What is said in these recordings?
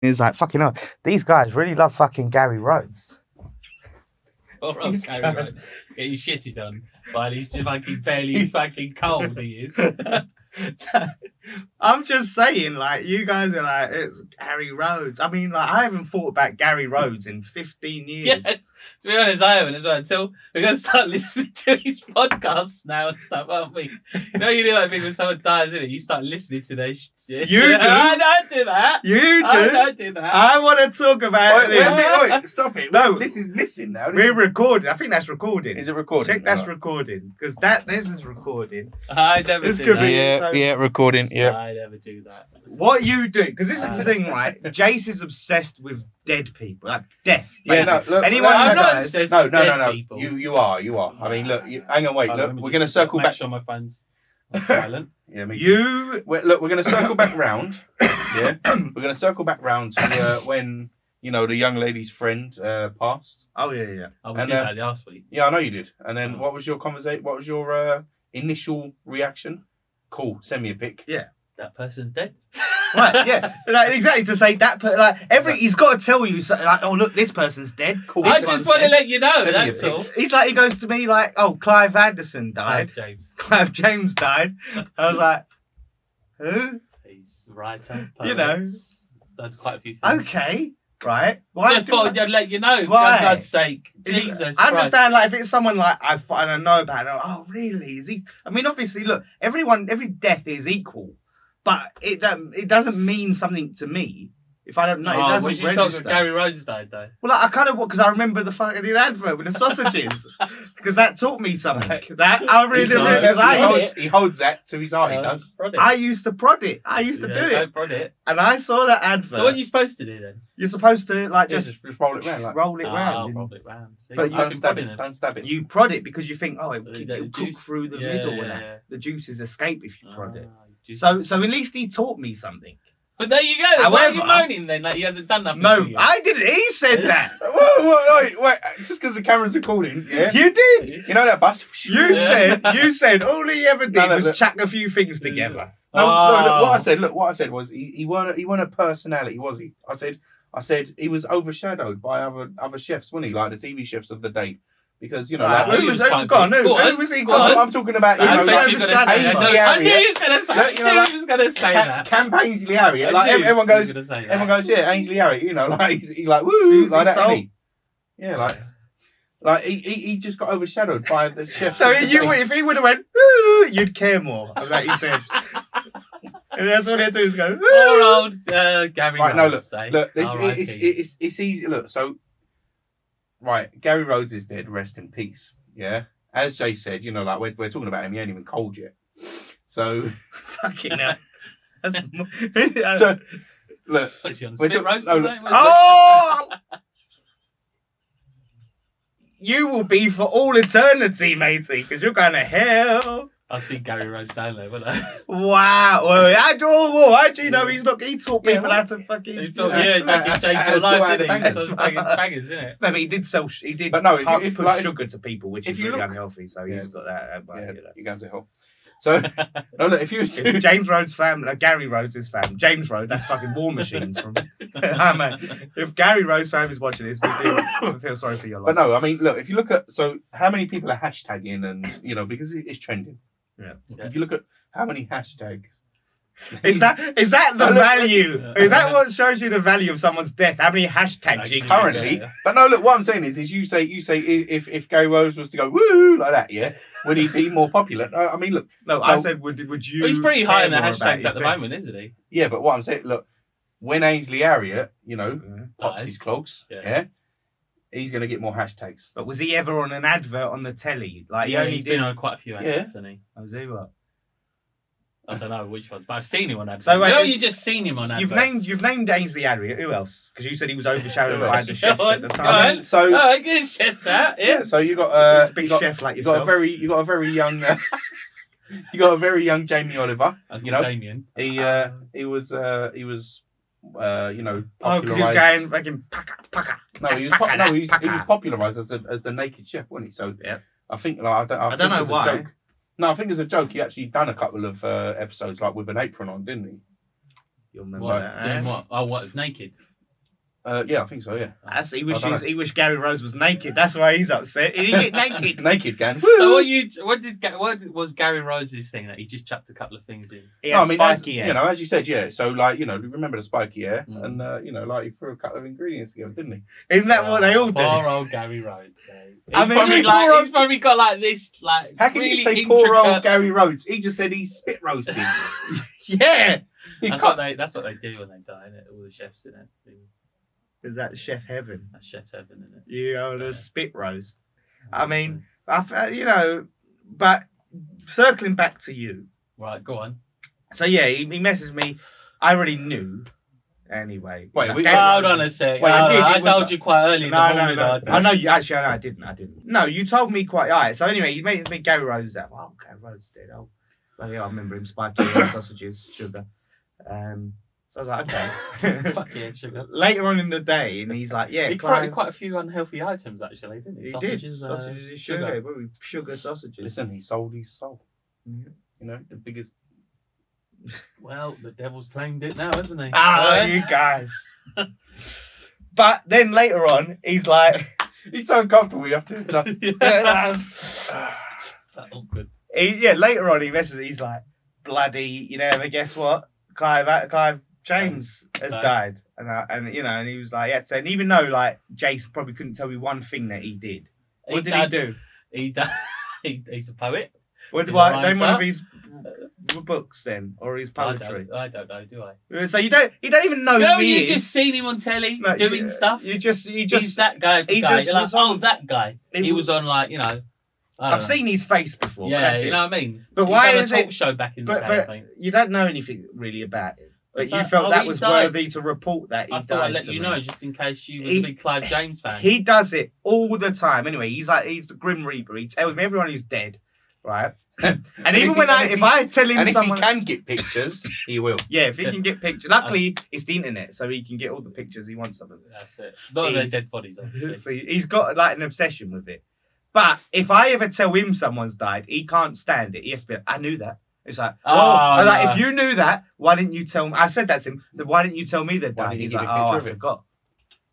He's like, fucking hell, these guys really love fucking Gary Rhodes. Or else Gary Rhodes get you shitted on while he's just fucking barely fucking cold. He is. I'm just saying, like, you guys are like, it's Gary Rhodes. I mean, like, I haven't thought about Gary Rhodes in 15 years. Yes, to be honest, I haven't as well. Until we're going to start listening to his podcasts now and stuff, aren't we? You know, you do like when someone dies, in it, you start listening to their shit. You do. I don't do that. You do. I don't do that. I want to talk about it. Wait, stop it. No. This is missing now. We're recording. I think that's recording. Is it recording? Check that's recording. Because this is recording. I never This do could that. be- Yeah, recording. Yeah. I never do that. What you do, because this is the thing, right? Jace is obsessed with dead people, like death. Yeah, no, basically. look, Anyone I'm who not dies, obsessed No, with no, dead no. people. You are. I mean, look. Hang on, wait. Hold on, Look, let me we're just going to circle make back. sure my phone's silent. Yeah, me too. you Look, we're going to circle back round. Yeah, we're going to circle back round to when the young lady's friend passed. Oh yeah. Oh, we And, did that last week. Yeah, I know you did. And then what was your conversation? What was your initial reaction? Cool. Send me a pic. That person's dead. Right, yeah, like, exactly. To say that, he's got to tell you, so, like, oh look, this person's dead. Cool. I This just one's want to dead. let you know, Send me a that's pic. all. He's like, he goes to me like, oh, Clive Anderson died. James. Clive James died. I was like, who? He's a writer. You know. He's done quite a few things. Okay, right. Why Just do thought I- I'd let you know. Why? For God's sake. Jesus I understand, Christ. like, if it's someone like I don't know about, it, oh, really? Is he? I mean, obviously, look, every death is equal, but it doesn't mean something to me if I don't know. It Oh, doesn't was you shocked register. that Gary Rhodes died, though? Well, I kind of because I remember the fucking advert with the sausages because that taught me something. Right. That I really No, because He holds that to his heart. He does. Prod it. I used to prod it. I used to Yeah, do it, don't prod it. and I saw that advert. So what are you supposed to do then? You're supposed to like Yeah, just just roll it round. Like, roll it I'll round. roll it round. See, But you don't can stab prod it. it. Don't stab it. You prod it because you think, oh, The it'll cook juice. through the Yeah, middle, yeah, and that. yeah. The juices escape if you prod it. Juice. So at least he taught me something. But there you go. Why are you However- moaning then? Like he hasn't done nothing No, for you? I didn't. He said that. Wait. Just because the camera's recording, yeah. You did. You know that bus? You said all he ever did No, was look. chuck a few things together. No, Oh. look, what I said was he weren't a personality, was he? I said he was overshadowed by other chefs, wasn't he? Like the TV chefs of the day. Because Right, like, who was quite go on, big. who Go on. was he? Go on. I'm talking about I was bet like you were the going to say shadow that. man. I knew he was going to say Look, you know, he was going to say that. Camp Ainsley Harriet. I Like knew everyone he was goes, gonna say that. everyone goes, yeah, Ainsley Harriet. Like he's like woo, Susie like that. Soul. Isn't he? Yeah, like he just got overshadowed by the chefs. So of the day. if he would have went, "Ooh," you'd care more about he's dead. And that's what they do is go. Poor "Ooh." old Gary Right, no, Rhodes. look, R.I.P. it's easy. Look, so right, Gary Rhodes is dead. Rest in peace. Yeah, as Jay said, like we're talking about him. He ain't even cold yet. So, Fucking hell. That's so look, What's he on? we're Spit ta- roast no, or look- something? Oh! You will be for all eternity, matey, because you're going to hell. I'll see Gary Rhodes down there, won't I? Wow. Well, how do you know he taught people Yeah, how to fucking. He thought, yeah, fucking changed your so life, I didn't he? think- So bangers, isn't it? No, but he did But no, if push you- if sugar to people, which if is you really look- unhealthy. So Yeah. he's got that. yeah, you're going to hell. So no, look, if you If James Rhodes' family, Gary Rhodes' family, James Rhodes, that's fucking War Machine from. If Gary Rhodes' family's watching this, we do feel sorry for your loss. But no, I mean, look, if you look at how many people are hashtagging and because it's trending. Yeah. If you look at how many hashtags. Is that the No, look, value? look. Is that what shows you the value of someone's death? How many hashtags you currently? Yeah. But no, look, what I'm saying is you say if Gary Rhodes was to go woo like that, yeah, would he be more popular? No, I mean, look, No, I said would you? Well, he's pretty high in the care more about hashtags his at the death? moment, isn't he? yeah, but what I'm saying, look, when Ainsley Harriet, pops Dies. his clogs, Yeah. yeah, he's gonna get more hashtags. But was he ever on an advert on the telly? Like he Yeah, only he's did. been on quite a few adverts, hasn't he? Oh, was he what? I don't know which ones, but I've seen him on adverts. So, So, wait, you just seen him on adverts. You've named Ainsley Harriet. Who else? Because you said he was overshadowed Who by else? the chefs at the Go time. on. So Oh, good chefs that, yeah. so you got It's a big you got, chef like you got yourself. you got a very young you got a very young Jamie Oliver. Uncle Damien. He was Oh, because he was popularised. going fucking paka. No, he was popularised as the naked chef, wasn't he? So Yeah. I think I don't think know as a why. joke- No, I think as a joke, he actually done a couple of episodes like with an apron on, didn't he? You'll remember What? that. Doing eh? what? Oh, what? It's naked. Yeah, I think so. Yeah. He wished Gary Rhodes was naked. That's why he's upset. He didn't get naked. Naked, Gan. So what was Gary Rhodes' thing that he just chucked a couple of things in? He has spiky hair. As you said, yeah. So like, remember the spiky hair, and like he threw a couple of ingredients together, didn't he? Isn't that what they all do? Poor old Gary Rhodes. He's probably got like this like. How can really you say intricate... poor old Gary Rhodes? He just said he spit roasted. Yeah. That's what they do when they die, innit? All the chefs in it. Is that chef heaven? That's chef's heaven, isn't it? You own a spit roast. I mean, but circling back to you. Right, go on. So yeah, he messaged me. I already knew. Anyway. Wait, hold on a sec. Wait, I told you quite early in the morning. No. I know you. Actually, I didn't. No, you told me quite. All right. So anyway, you made me Gary Rhodes out. Oh, Gary Rhodes did. Oh, well, yeah, I remember him spiking sausages, sugar. So I was like, okay. Fuck yeah, sugar. Later on in the day, and he's like, yeah, he Clive. quite a few unhealthy items actually, didn't he? He Sausages, did. Sausages, sugar. Sugar sausages. Listen, he sold his soul. Yeah. The biggest. Well, the devil's claimed it now, hasn't he? You guys. But then later on, he's like, he's so uncomfortable. You have to adjust. It's awkward. Later on, he messages. He's like, bloody, but guess what? Clive James has died, and he was like, yeah. And even though like Jase probably couldn't tell me one thing that he did. What did he do? He's a poet. Name one of his books then, or his poetry. I don't know, do I? So you don't even know. No, who he you is. just seen him on telly doing stuff. He just he's that guy. You're like, that guy. He was on like I've seen his face before. Yeah, you know what I mean. But why is it? Talk show back in the day. I think. You don't know anything really about it. But So- you felt that he was died. worthy to report that he I died. thought I'd let to you me. know just in case you was a big Clive James fan. He does it all the time. Anyway, he's the Grim Reaper. He tells me everyone who's dead, right? And even if I tell him and someone, if he can get pictures, he will. yeah, if he can get pictures. Luckily, it's the internet, so he can get all the pictures he wants of them. That's it. Not of their dead bodies, obviously. So he's got like an obsession with it. But if I ever tell him someone's died, he can't stand it. He has to be like, I knew that. It's like, if you knew that, why didn't you tell me? I said that to him. I said, why didn't you tell me they died? He's like, I forgot.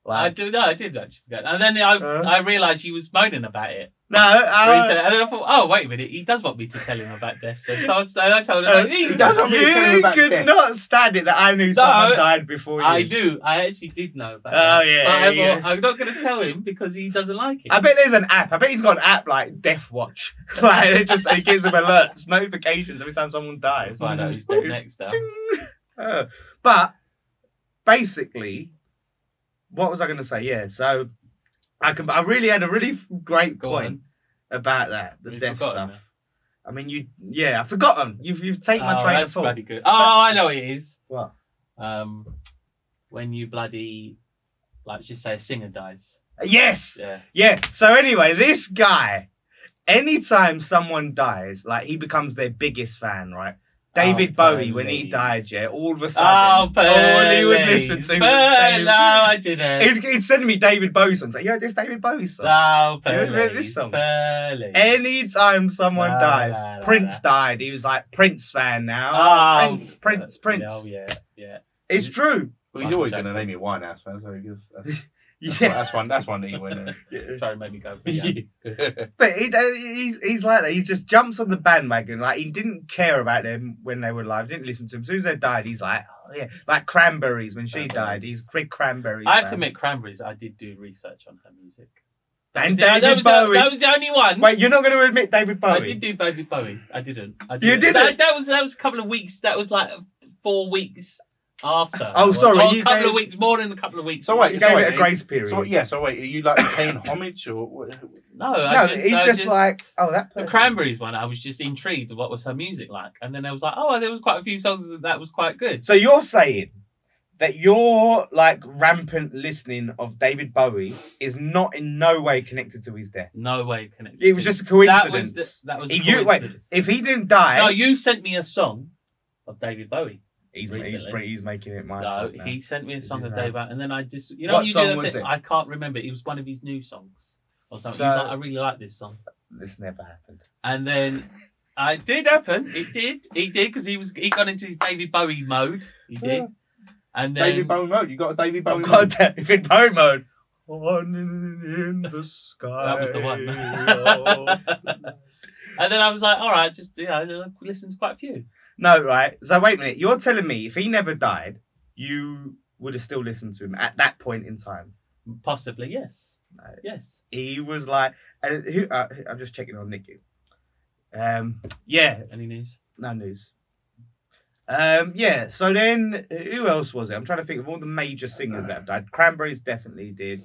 I did actually forget. And then I realised you was moaning about it. No, and then I thought, oh, wait a minute, he does want me to tell him about deaths then. So I told him, he does want me to tell him about could deaths. not stand it that I knew someone died before you. I knew. I actually did know about it. Yeah. But I'm not going to tell him because he doesn't like it. I bet there's an app. I bet he's got an app like Death Watch. Like it gives him alerts, notifications every time someone dies. Find out who's dead next now. But basically, what was I going to say? Yeah, so I really had a really great point about that, the death stuff. Now. I mean, I've forgotten. You've taken my train of thought. Bloody good. Oh, I know what it is. What? When you bloody, let's just say a singer dies. Yes. Yeah. Yeah. So anyway, this guy, anytime someone dies, like he becomes their biggest fan, right? David Bowie, when he died, all of a sudden, all he would listen to was no, I didn't. He'd send me David Bowie songs. Like, this David Bowie song. No, this song. Anytime someone dies, Prince died. He was like Prince fan now. Prince. Oh yeah. It's true. Well, he's always going to name you Winehouse fan, so I guess that's one that he went in. Trying to make me go. But he's like that. He just jumps on the bandwagon. Like he didn't care about them when they were alive. Didn't listen to them. As soon as they died, he's like, oh yeah, like Cranberries when she died. He's big Cranberries. I have to admit, Cranberries. I did do research on her music. And David Bowie. That was the only one. Wait, you're not going to admit David Bowie? I did do David Bowie. I didn't. You didn't? That was a couple of weeks. That was like 4 weeks. After. Oh, sorry. A couple of weeks, more than a couple of weeks. So wait, you gave it a grace period. So wait, are you like paying homage or what? No, he's just like, that person. The Cranberries one, I was just intrigued with what was her music like. And then I was like, there was quite a few songs that was quite good. So you're saying that your like rampant listening of David Bowie is not in no way connected to his death? No way connected. It was just a coincidence. That was a coincidence. If he didn't die... No, you sent me a song of David Bowie. He's making it my fault now. He sent me a song of David, and then I just, what song was it? I can't remember. It was one of his new songs or something. He was like, I really like this song. This never happened. And then it did happen. It did. He did because he got into his David Bowie mode. He did. And then David Bowie mode. You got a David Bowie I've mode. got a David Bowie mode. On in the sky. that was the one. And then I was like, all right, just listen to quite a few. No, right. So wait a minute. You're telling me if he never died, you would have still listened to him at that point in time? Possibly, yes. No. Yes. He was like, I'm just checking on Nicky. Yeah, Any news? no news. Yeah. So then, who else was it? I'm trying to think of all the major singers that have died. Cranberries definitely did.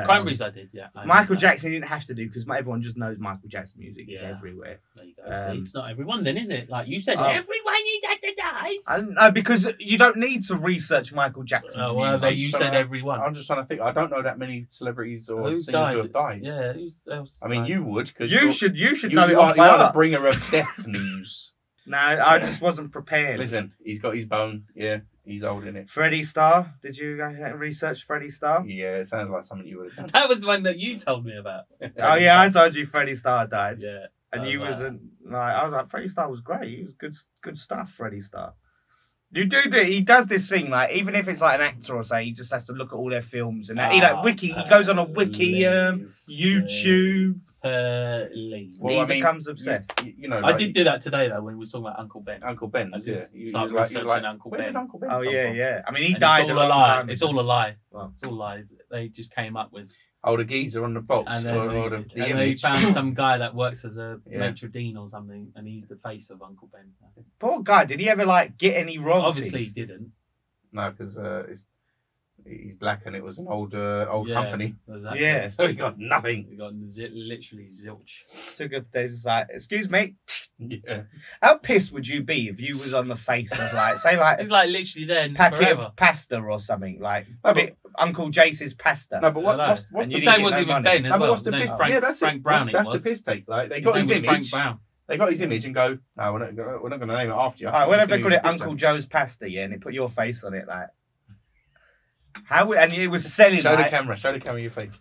Cranberries, I did, yeah. Michael Jackson didn't have to do because everyone just knows Michael Jackson music is everywhere. There you go. See, it's not everyone then, is it? Like you said, everyone dies. I don't know, because you don't need to research Michael Jackson's Oh, well, music. you said everyone. I'm just trying to think. I don't know that many celebrities or Who's singers died? who have died. Yeah, who's else? I mean, died? you would because You should you know it off are by the heart. bringer of death news. No, I just wasn't prepared. Listen, he's got his bone. Yeah, he's old in it. Freddie Starr. Did you research Freddie Starr? Yeah, it sounds like something you would have done. That was the one that you told me about. Oh yeah, I told you Freddie Starr died. Yeah. And you wasn't like, I was like, Freddie Starr was great. He was good stuff, Freddie Starr. You do. He does this thing, like, even if it's like an actor or something, he just has to look at all their films and that. He goes on a wiki, YouTube. Well, He becomes obsessed. You know, I did do that today though when we were talking about Uncle Ben. Uncle Ben. I did Yeah, start he was researching Uncle where Ben. did Uncle Ben Oh come yeah, from? yeah. I mean, he And died it's a all a long lie. time. It's all a lie. Well. It's all a lie. They just came up with. Oh, the geezer on the box. And then or the they image. found some guy that works as a Yeah. maitre d' or something, and he's the face of Uncle Ben. Poor guy. Did he ever like get any royalties? Obviously, he didn't. No, because he's black and it was an old company. Exactly. Yeah. So he got nothing. We got literally zilch. Took a day. Just like, excuse me. Yeah. How pissed would you be if you was on the face of like, say like It's like literally then packet forever. of pasta or something like No, but- Uncle Jase's pasta? No, but I know. what's And the you His didn't name get wasn't no even money. Ben as no, but well. what's the His name's piss? Frank, Yeah, that's Frank it. Browning. That's was. the piss take. Like they His got name his was Frank image. Brown. They got his image and go, no, we're not going to name it after you. All right, what if they call We're it just gonna use Uncle a Joe's pasta? Yeah, and they put your face on it, like and it was selling. picture. Show the like, camera your face.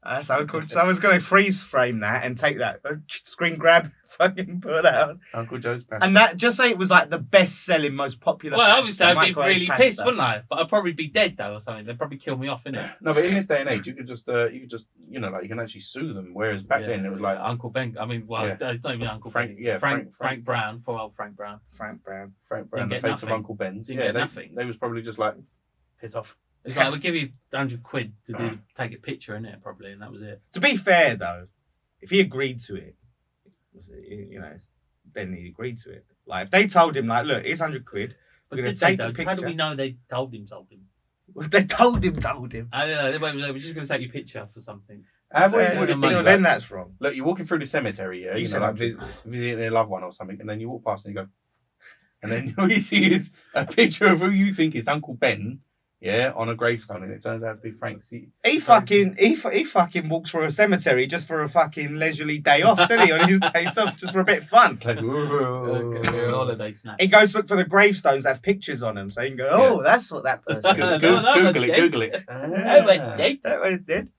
That's how cool. So I was going to freeze frame that and take that screen grab, fucking put that on, Uncle Joe's pasta. and that just say it was like the best selling, most popular. Well, pasta, obviously, I'd be microwave really pasta. pissed, wouldn't I? But I'd probably be dead though, or something. They'd probably kill me off, innit? No, but in this day and age, you could just like you can actually sue them. Whereas back then it was like Uncle Ben. I mean, well, Yeah. it's not even Uncle Frank- Ben. yeah, Frank Frank- Brown. Poor old Frank Brown. Frank Brown. Frank Brown, the Didn't face get of nothing. Uncle Ben's. Didn't Yeah, get they, nothing. they was probably just like piss off. It's like we'll give you £100 to take a picture in it, probably, and that was it. To be fair, though, if he agreed to it, you know, then he agreed to it. Like if they told him, like, look, it's £100. But We're gonna did they, take a though? How do picture. we know they told him? They told him. I don't know. We're just going to take your picture for something. How So, weird would it be? money, well, Like, then that's wrong. look, you're walking through the cemetery, yeah, You you said know, like visiting a loved one or something, and then you walk past and you go, and then all you see is a picture of who you think is Uncle Ben, yeah, on a gravestone, and it turns out to be Frank. He fucking walks through a cemetery just for a fucking leisurely day off, doesn't he? On his days off, just for a bit of fun. It's like, Holiday snaps. He goes look for the gravestones that have pictures on them, so you can go, oh, that's what that person. Google it, Google it. That was dead. That was dead.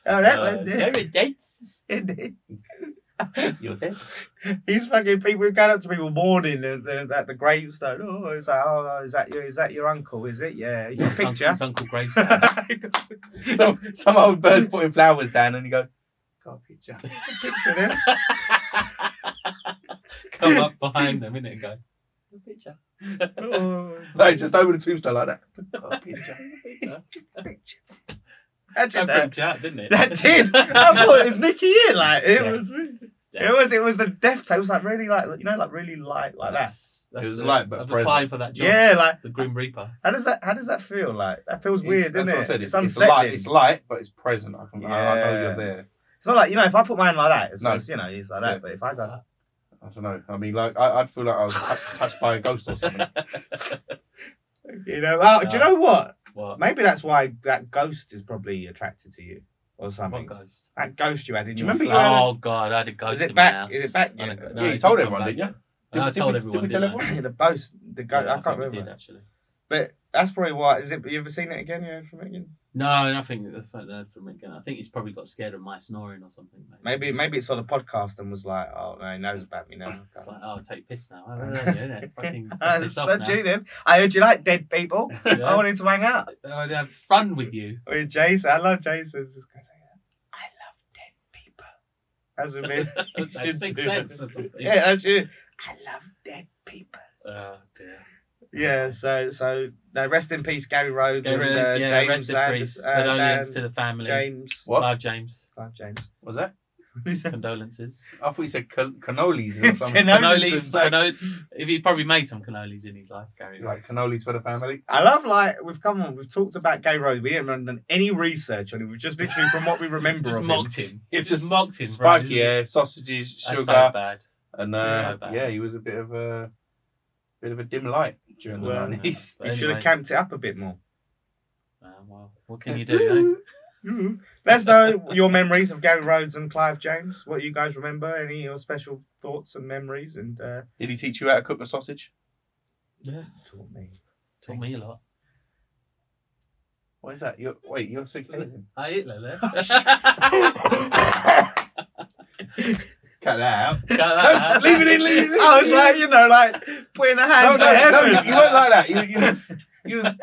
Oh, that was They dead. were dead. You're dead. He's fucking people going up to people mourning at the gravestone. Oh, it's like, oh, is that your uncle? Is it? Yeah, you got a picture. His Uncle Gravestone. Some old bird's putting flowers down, and you go, got a picture. Picture them. Come up behind them, innit, and go, picture. Oh, No, just over the tombstone like that. Got a picture. picture. Imagine That that. freaked you out, didn't it? That did. I thought it was Nicky in. Like it Yeah. was. Yeah. It was the death tale. It was like really like like really light like that. That's It was light, but I've present. applied for that job. Yeah, like The Grim Reaper. how does that feel? Like that feels weird, That's doesn't what it? I said. It's It's unsettling. light, but it's present. I know Yeah. you're there. It's not like, you know, if I put mine like that, it's No. like, you know, it's like that. Yeah. But if I go, I don't know. I mean, like, I'd feel like I was touched by a ghost or something. you know, oh, do you know what? What? Maybe that's why that ghost is probably attracted to you or What something. ghost? That ghost you had in Do you your remember you flat. had Oh God, I had a ghost Is it in back? my house. Is it back I yet? don't- Yeah, you it's told not everyone, back didn't you? yet. I told everyone. Did we tell didn't I? everyone? the ghost, the ghost. I can't we remember. did actually. But That's probably why. Is it? You ever seen it again? You heard from it again? No, nothing. I've heard from it again. I think he's probably got scared of my snoring or something. Maybe it's on a podcast and was like, oh no, he knows about me now. It's like, oh, take piss now. I don't know, innit? Fucking piss off That's now. you then. I heard you like dead people. Yeah. I wanted to hang out I'd have fun with you. with Jase. I love Jase. This guy saying, I love dead people. That's a bit. That's Sixth Sense or something. Yeah, that's you. I love dead people. Oh dear. Yeah, so no, rest in peace, Gary Rhodes and yeah, James. rest in peace. Condolences to the family. James. What? Clive James. Clive James. Was that? Condolences. I thought you said cannolis or something. Cannolis. If he probably made some cannolis in his life, Gary. Like cannolis for the family. I love we've talked about Gary Rhodes. We haven't done any research on him. We've just literally from what we remember Just of mocked him. him. It just mocked him. Spiky hair, sausages, That's sugar, so bad. and So bad. yeah, he was a bit of a dim light during the Well, 90s. But You should have anyway, camped it up a bit more. well, what can you do? Let us know your memories of Gary Rhodes and Clive James. What you guys remember? Any of your special thoughts and memories? And Did he teach you how to cook a sausage? Yeah, taught me. taught me a lot. What is that? You're sick. I eat like that. Cut that out. Cut that out. Leave it in. Leave it in. I was like, putting a hand no, to heaven. you weren't like that. You was